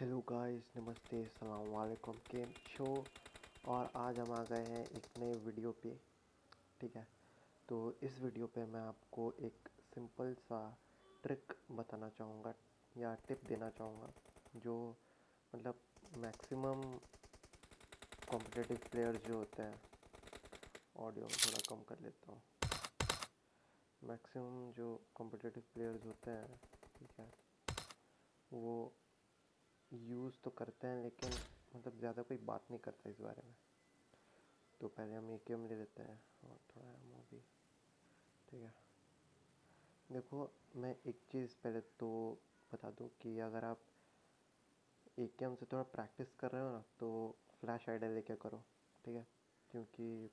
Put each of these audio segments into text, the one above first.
Hello guys, नमस्ते, अस्सलाम वालेकुम, केम छो। और आज हम आ गए हैं एक नए वीडियो पे। ठीक है, तो इस वीडियो पे मैं आपको एक सिंपल सा ट्रिक बताना चाहूँगा या टिप देना चाहूँगा जो मतलब मैक्सिमम कॉम्पिटिटिव प्लेयर्स जो होते हैं, ऑडियो में थोड़ा कम कर लेता हूँ। मैक्सिमम जो कॉम्पिटिटिव प्लेयर्स होते हैं, ठीक है, वो यूज़ तो करते हैं लेकिन मतलब ज़्यादा कोई बात नहीं करता इस बारे में। तो पहले हम AKM ले लेते हैं और थोड़ा एमओ भी। ठीक है, देखो मैं एक चीज़ पहले तो बता दूं कि अगर आप AKM से थोड़ा प्रैक्टिस कर रहे हो ना तो फ्लैश आइडल लेके करो। ठीक है, क्योंकि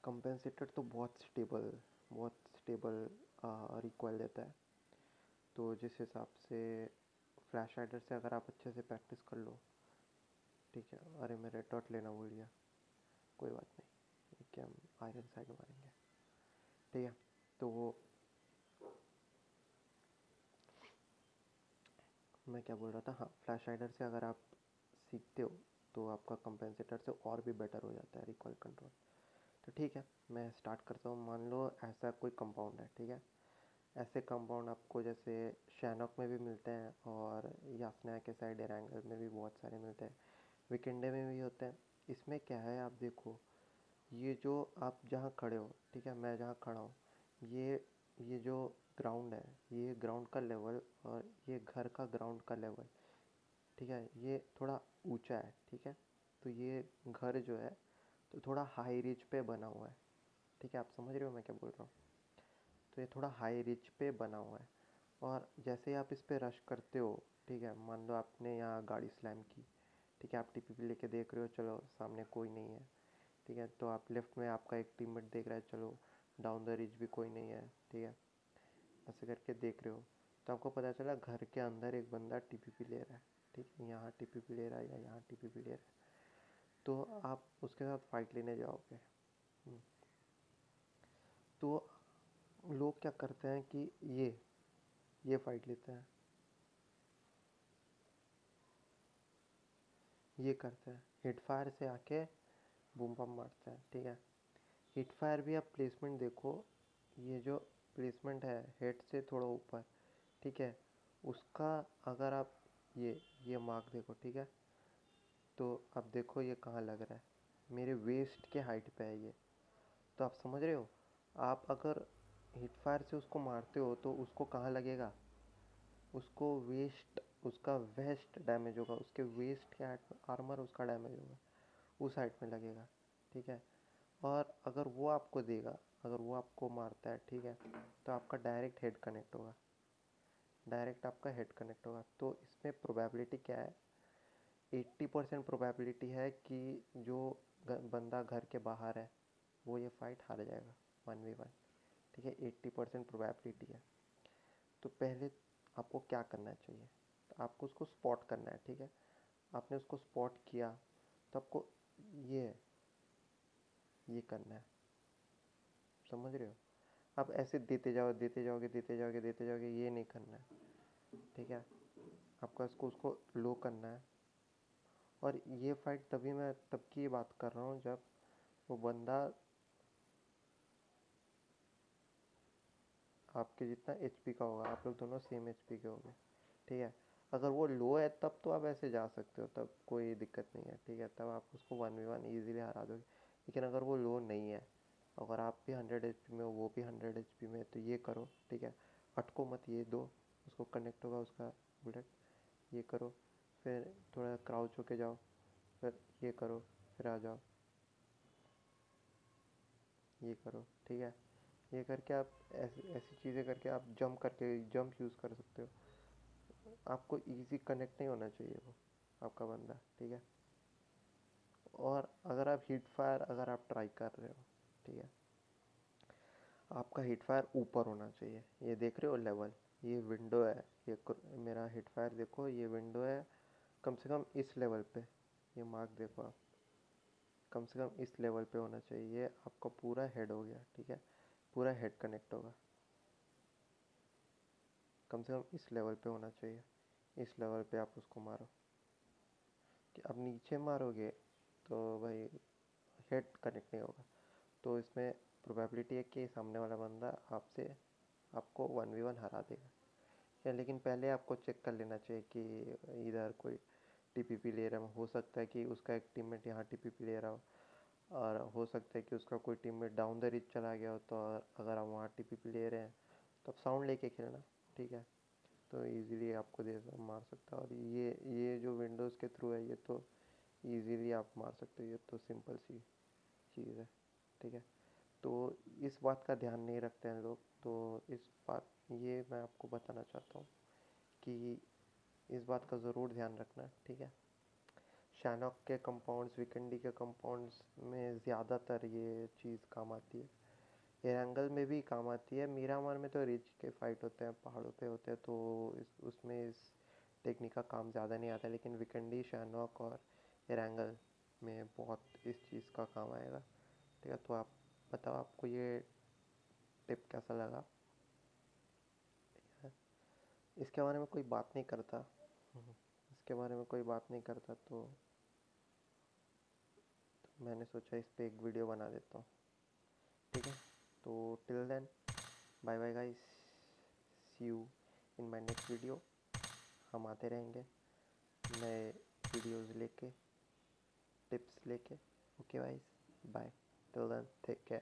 कंपेंसेटर तो बहुत स्टेबल रिकॉइल देता है। तो जिस हिसाब से फ्लैश आइडल से अगर आप अच्छे से प्रैक्टिस कर लो, ठीक है। अरे मैं रेड डॉट लेना भूल गया, कोई बात नहीं, AKM आयरन साइड मारेंगे। ठीक है, तो मैं क्या बोल रहा था, हाँ, फ्लैश राइडर से अगर आप सीखते हो तो आपका कंपेंसेटर से और भी बेटर हो जाता है रिकॉइल कंट्रोल। तो ठीक है, मैं स्टार्ट करता हूँ। मान लो ऐसा कोई कंपाउंड है, ठीक है। ऐसे कंपाउंड आपको जैसे शैनॉक में भी मिलते हैं और याफना के साइड एरांगल में भी बहुत सारे मिलते हैं, विकेंडे में भी होते हैं। इसमें क्या है, आप देखो, ये जो आप जहाँ खड़े हो, ठीक है, मैं जहाँ खड़ा हूँ, ये जो ग्राउंड है, ये ग्राउंड का लेवल और ये घर का ग्राउंड का लेवल, ठीक है, ये थोड़ा ऊंचा है। ठीक है, तो ये घर जो है तो थोड़ा हाई रिच पे बना हुआ है। ठीक है, आप समझ रहे हो मैं क्या बोल रहा हूँ। तो ये थोड़ा हाई रिच पे बना हुआ है और जैसे ही आप इस पे रश करते हो, ठीक है, मान लो आपने यहाँ गाड़ी स्लैम की, ठीक है, आप TPP लेके देख रहे हो, चलो सामने कोई नहीं है, ठीक है, तो आप लेफ्ट में आपका एक टीममेट देख रहा है, चलो डाउन द रिज भी कोई नहीं है, ठीक है, ऐसे करके देख रहे हो। तो आपको पता चला घर के अंदर एक बंदा TPP ले रहा है, ठीक है, यहाँ TPP ले रहा है या यहाँ TPP ले रहा है, तो आप उसके साथ फाइट लेने जाओगे। तो लोग क्या करते हैं कि ये फाइट लेते हैं, ये करते हैं, हिट फायर से आके बूम बम मारते हैं। ठीक है, हिट फायर भी आप प्लेसमेंट देखो, ये जो प्लेसमेंट है हेड से थोड़ा ऊपर, ठीक है, उसका अगर आप ये मार्क देखो, ठीक है, तो अब देखो ये कहाँ लग रहा है, मेरे वेस्ट के हाइट पे है ये। तो आप समझ रहे हो, आप अगर हिट फायर से उसको मारते हो तो उसको कहाँ लगेगा, उसको वेस्ट, उसका वेस्ट डैमेज होगा, उसके वेस्ट के आर्मर उसका डैमेज होगा, उस हाइट में लगेगा। ठीक है, और अगर वो आपको देगा, अगर वो आपको मारता है, ठीक है, तो आपका डायरेक्ट हेड कनेक्ट होगा, डायरेक्ट आपका हेड कनेक्ट होगा। तो इसमें प्रोबेबिलिटी क्या है, 80% प्रोबेबिलिटी है कि जो बंदा घर के बाहर है वो ये फाइट हार जाएगा 1v1। ठीक है, 80% प्रोबेबिलिटी है। तो पहले आपको क्या करना चाहिए, तो आपको उसको स्पॉट करना है। ठीक है, आपने उसको स्पॉट किया तो आपको ये ये करना है, समझ रहे हो। आप ऐसे देते जाओ, देते जाओगे, देते जाओगे, देते जाओगे, ये नहीं करना है। ठीक है, आपको उसको लो करना है। और ये फाइट तभी मैं तब की बात कर रहा हूँ जब वो बंदा आपके जितना HP का होगा, आप लोग दोनों सेम HP के होंगे। ठीक है, अगर वो लो है तब तो आप ऐसे जा सकते हो, तब कोई दिक्कत नहीं है। ठीक है, तब आप उसको 1v1 ईजिली हरा दोगे। लेकिन अगर वो लो नहीं है, अगर आप भी 100 HP में हो, वो भी 100 HP में है, तो ये करो। ठीक है, अटको मत, ये दो, उसको कनेक्ट होगा उसका बुलेट, ये करो, फिर थोड़ा क्राउच होके जाओ, फिर ये करो, फिर आ जाओ, ये करो। ठीक है, ये करके आप ऐसी ऐसी चीज़ें करके आप जंप यूज़ कर सकते हो। आपको इजी कनेक्ट नहीं होना चाहिए वो आपका बंदा। ठीक है, और अगर आप हिट फायर अगर आप ट्राई कर रहे हो, ठीक है, आपका हिट फायर ऊपर होना चाहिए। ये देख रहे हो लेवल, ये विंडो है, ये मेरा हिट फायर देखो, ये विंडो है, कम से कम इस लेवल पे, ये मार्क देखो आप, कम से कम इस लेवल पे होना चाहिए। ये आपका पूरा हेड हो गया। ठीक है, पूरा हेड कनेक्ट होगा, कम से कम इस लेवल पे होना चाहिए। इस लेवल पे आप उसको मारो। कि अब नीचे मारोगे तो भाई हेड कनेक्ट नहीं होगा, तो इसमें प्रोबेबिलिटी है कि सामने वाला बंदा आपको 1v1 हरा देगा। या लेकिन पहले आपको चेक कर लेना चाहिए कि इधर कोई टीपीपी ले रहा है। हो सकता है कि उसका एक टीममेट यहाँ टीपीपी ले रहा हो, और हो सकता है कि उसका कोई टीममेट डाउन द रिच चला गया हो। तो अगर आप वहाँ टीपीपी ले रहे हैं तो आप साउंड लेके खेलना, ठीक है। तो इजीली आपको दे मार सकता है। और ये जो विंडोज़ के थ्रू है, ये तो इजीली आप मार सकते हो। ये तो सिंपल सी चीज़ है, ठीक है। तो इस बात का ध्यान नहीं रखते हैं लोग। तो इस बात ये मैं आपको बताना चाहता हूँ कि इस बात का ज़रूर ध्यान रखना, ठीक है। शैनॉक के कंपाउंड्स, विकेंडी के कंपाउंड्स में ज़्यादातर ये चीज़ काम आती है। एरंगल में भी काम आती है। मीरामार में तो रिज के फाइट होते हैं, पहाड़ों पे होते हैं, तो उसमें इस टेक्निक का काम ज़्यादा नहीं आता। लेकिन विकेंडी, शैनॉक और एरंगल में बहुत इस चीज़ का काम आएगा, ठीक है। तो आप बताओ, आपको ये टिप कैसा लगा? इसके बारे में कोई बात नहीं करता। इसके बारे में कोई बात नहीं करता, तो मैंने सोचा इस पे एक वीडियो बना देता हूँ, ठीक है। तो till then, bye bye guys, see you in my next video. हम आते रहेंगे नए वीडियोस लेके, टिप्स लेके। Okay guys, bye, till then, take care.